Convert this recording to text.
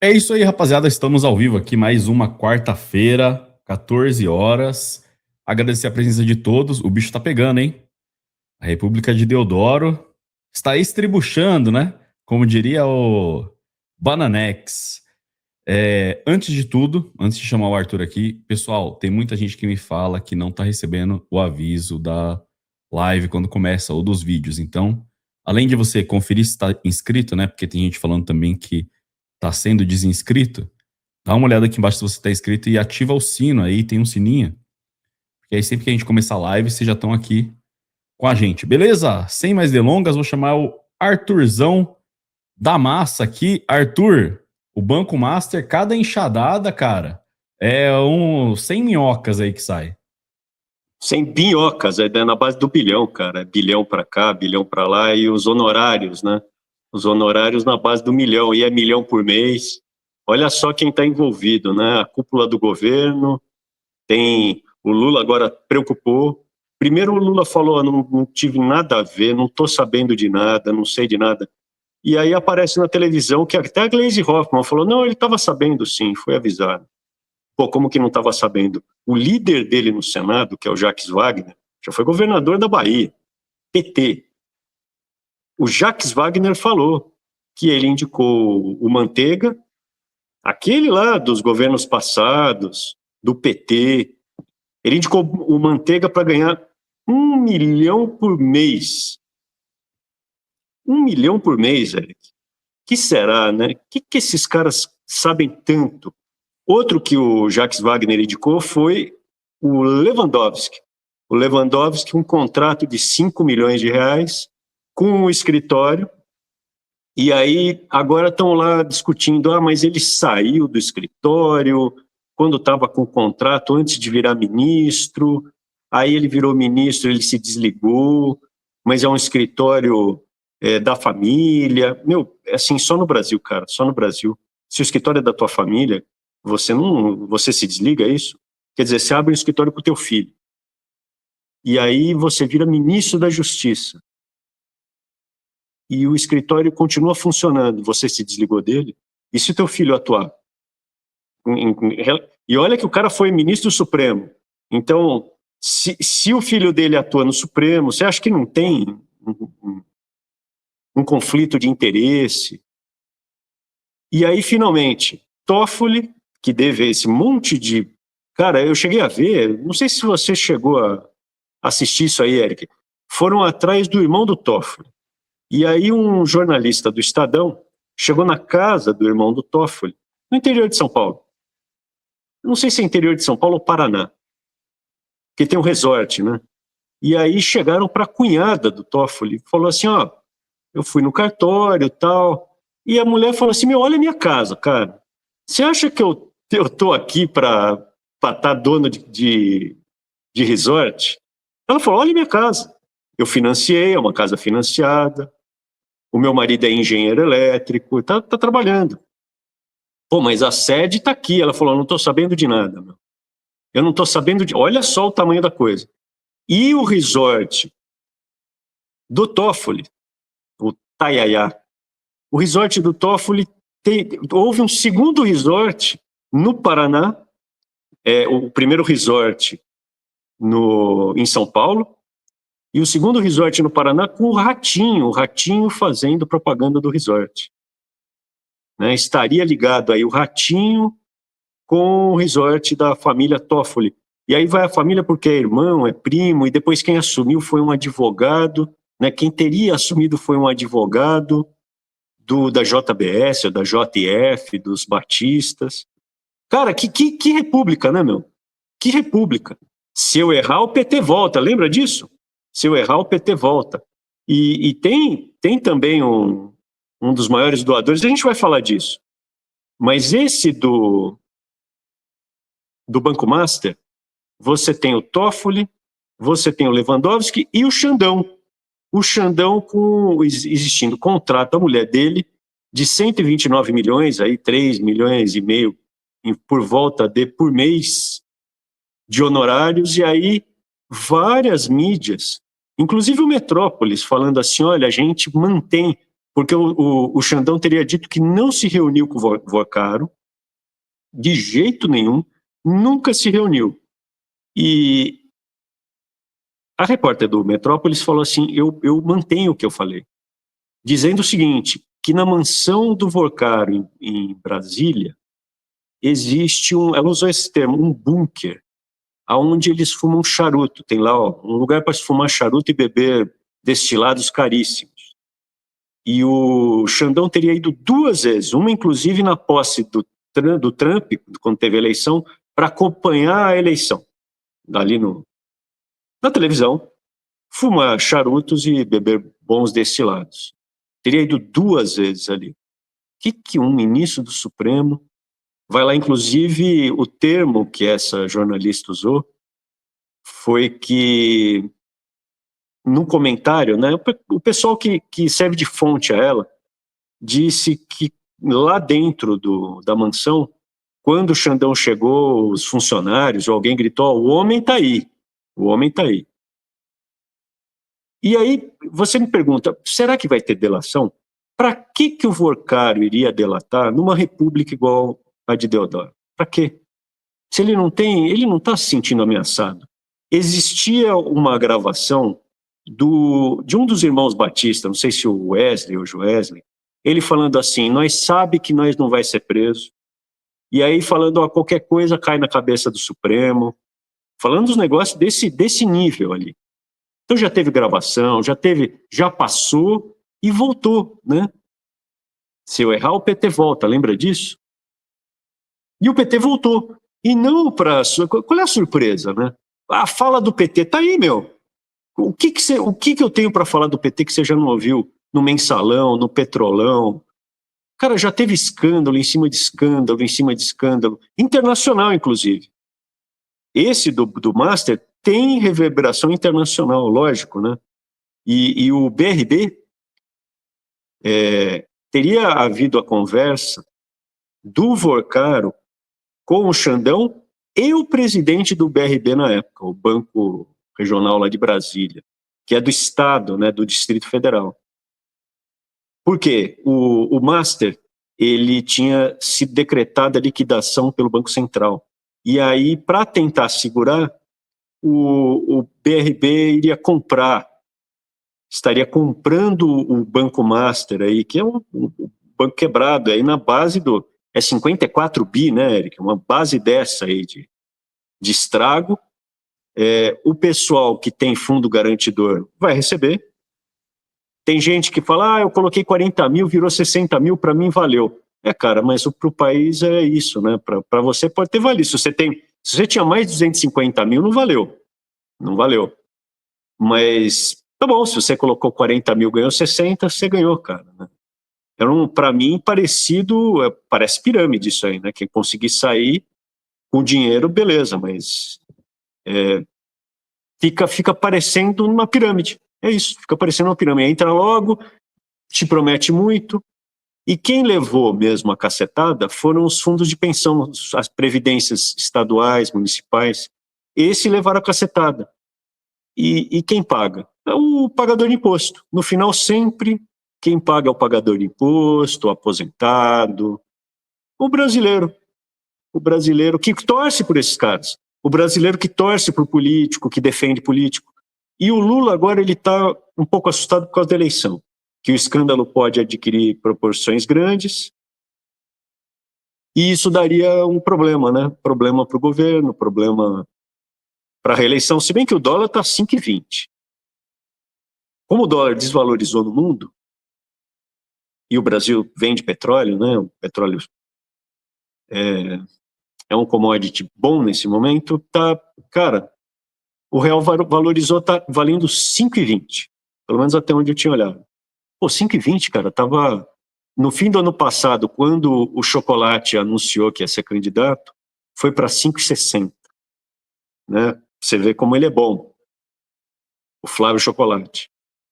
É isso aí, rapaziada. Estamos ao vivo aqui, mais uma quarta-feira, 14 horas. Agradecer a presença de todos. O bicho tá pegando, hein? A República de Deodoro está estribuchando, né? Como diria o Bananex. Antes de tudo, antes de chamar o Arthur aqui, pessoal, tem muita gente que me fala que não tá recebendo o aviso da live quando começa ou dos vídeos. Então, além de você conferir se está inscrito, né? Porque tem gente falando também que tá sendo desinscrito. Dá uma olhada aqui embaixo se você está inscrito e ativa o sino aí, tem um sininho. Porque aí sempre que a gente começar a live, vocês já estão aqui com a gente. Beleza? Sem mais delongas, vou chamar o Arthurzão da massa aqui. Arthur, o Banco Master, cada enxadada, cara, é 100 minhocas aí que sai. Sem binhocas, na base do bilhão, cara. É bilhão para cá, bilhão para lá, e os honorários, né? Os honorários na base do milhão, e é milhão por mês. Olha só quem está envolvido, né? A cúpula do governo, tem o Lula agora preocupou. Primeiro o Lula falou, não tive nada a ver, não estou sabendo de nada, não sei de nada. E aí aparece na televisão que até a Gleisi Hoffmann falou, não, ele estava sabendo sim, foi avisado. Pô, como que não estava sabendo? O líder dele no Senado, que é o Jacques Wagner, já foi governador da Bahia, PT. O Jacques Wagner falou que ele indicou o Manteiga, aquele lá dos governos passados, do PT. Ele indicou o Manteiga para ganhar 1 milhão por mês. 1 milhão por mês, Eric. Que será, né? O que esses caras sabem tanto? Outro que o Jacques Wagner indicou foi o Lewandowski. O Lewandowski, um contrato de 5 milhões de reais com um escritório, e aí agora estão lá discutindo, mas ele saiu do escritório quando estava com o contrato antes de virar ministro, aí ele virou ministro, ele se desligou, mas é um escritório da família. Meu, assim, só no Brasil, cara, só no Brasil. Se o escritório é da tua família, você se desliga, é isso? Quer dizer, você abre um escritório para o teu filho. E aí você vira ministro da Justiça. E o escritório continua funcionando, você se desligou dele? E se o teu filho atuar? E olha que o cara foi ministro do Supremo. Então, se o filho dele atua no Supremo, você acha que não tem um conflito de interesse? E aí, finalmente, Toffoli, que deve esse monte de... Cara, eu cheguei a ver, não sei se você chegou a assistir isso aí, Eric, foram atrás do irmão do Toffoli. E aí um jornalista do Estadão chegou na casa do irmão do Toffoli, no interior de São Paulo. Não sei se é interior de São Paulo ou Paraná, porque tem um resort, né? E aí chegaram para a cunhada do Toffoli, falou assim, eu fui no cartório e tal, e a mulher falou assim, olha a minha casa, cara, você acha que eu tô aqui para estar dono de resort? Ela falou, olha a minha casa, eu financiei, é uma casa financiada, o meu marido é engenheiro elétrico, tá trabalhando. Pô, mas a sede tá aqui. Ela falou, não estou sabendo de nada, meu. Eu não estou sabendo de... Olha só o tamanho da coisa. E o resort do Toffoli, o Taiaiá, o resort do Toffoli, houve um segundo resort no Paraná, o primeiro resort em São Paulo, e o segundo resort no Paraná com o Ratinho fazendo propaganda do resort. Né? Estaria ligado aí o Ratinho com o resort da família Toffoli. E aí vai a família porque é irmão, é primo, e depois quem assumiu foi um advogado, né? Quem teria assumido foi um advogado da JBS, ou da JF, dos Batistas. Cara, que república, né, meu? Que república. Se eu errar, o PT volta, lembra disso? Se eu errar, o PT volta. E tem também um dos maiores doadores, a gente vai falar disso. Mas esse do Banco Master, você tem o Toffoli, você tem o Lewandowski e o Xandão. O Xandão existindo contrato da mulher dele de 129 milhões, aí 3 milhões e meio por volta por mês de honorários, e aí várias mídias, inclusive o Metrópolis, falando assim, olha, a gente mantém, porque o Xandão teria dito que não se reuniu com o Vocaro, de jeito nenhum, nunca se reuniu. E a repórter do Metrópolis falou assim, eu mantenho o que eu falei, dizendo o seguinte, que na mansão do Vocaro, em Brasília, existe ela usou esse termo, um bunker, onde eles fumam charuto. Tem lá um lugar para se fumar charuto e beber destilados caríssimos. E o Xandão teria ido 2 vezes, uma inclusive na posse do Trump, quando teve a eleição, para acompanhar a eleição, ali na televisão, fumar charutos e beber bons destilados. Teria ido 2 vezes ali. O que um ministro do Supremo vai lá, inclusive, o termo que essa jornalista usou foi que, no comentário, né, o pessoal que serve de fonte a ela disse que lá dentro da mansão, quando o Xandão chegou, os funcionários ou alguém gritou, o homem está aí, o homem está aí. E aí você me pergunta, será que vai ter delação? Para que o Vocaro iria delatar numa república igual a de Deodoro? Para quê? Se ele não está se sentindo ameaçado. Existia uma gravação de um dos irmãos Batista, não sei se o Wesley ou o Joesley, ele falando assim, nós sabe que nós não vai ser preso, e aí falando, ó, qualquer coisa cai na cabeça do Supremo, falando dos negócios desse nível ali. Então já teve gravação, já passou e voltou, né? Se eu errar, o PT volta, lembra disso? E o PT voltou. E não para... Qual é a surpresa, né? A fala do PT tá aí, meu. O que eu tenho para falar do PT que você já não ouviu no Mensalão, no Petrolão? Cara, já teve escândalo em cima de escândalo, em cima de escândalo, internacional, inclusive. Esse do Master tem reverberação internacional, lógico, né? E o BRB teria havido a conversa do Vocaro com o Xandão e o presidente do BRB na época, o Banco Regional lá de Brasília, que é do Estado, né, do Distrito Federal. Por quê? O Master, ele tinha sido decretada a liquidação pelo Banco Central. E aí, para tentar segurar, o BRB estaria comprando o Banco Master aí, que é um banco quebrado, aí na base é 54 bi, né, Eric? Uma base dessa aí de estrago. O pessoal que tem fundo garantidor vai receber. Tem gente que fala, eu coloquei 40 mil, virou 60 mil, para mim valeu. Cara, mas para o país é isso, né? Para você pode ter valido. Se você tinha mais de 250 mil, não valeu. Não valeu. Mas, tá bom, se você colocou 40 mil, ganhou 60, você ganhou, cara. Né? Para mim, parece pirâmide isso aí, né? Quem conseguir sair com dinheiro, beleza, mas fica parecendo uma pirâmide. É isso, fica parecendo uma pirâmide. Entra logo, te promete muito, e quem levou mesmo a cacetada foram os fundos de pensão, as previdências estaduais, municipais. Esse levaram a cacetada. E quem paga? É o pagador de imposto. No final, sempre, quem paga é o pagador de imposto, o aposentado, o brasileiro. O brasileiro que torce por esses caras. O brasileiro que torce por político, que defende político. E o Lula agora ele está um pouco assustado por causa da eleição, que o escândalo pode adquirir proporções grandes, e isso daria um problema, né? Problema para o governo, problema para a reeleição, se bem que o dólar está 5,20. Como o dólar desvalorizou no mundo, e o Brasil vende petróleo, né? O petróleo é um commodity bom nesse momento, cara, o real valorizou, tá valendo 5,20, pelo menos até onde eu tinha olhado. Pô, 5,20, cara, tava no fim do ano passado, quando o Chocolate anunciou que ia ser candidato, foi para 5,60, né? Você vê como ele é bom, o Flávio Chocolate.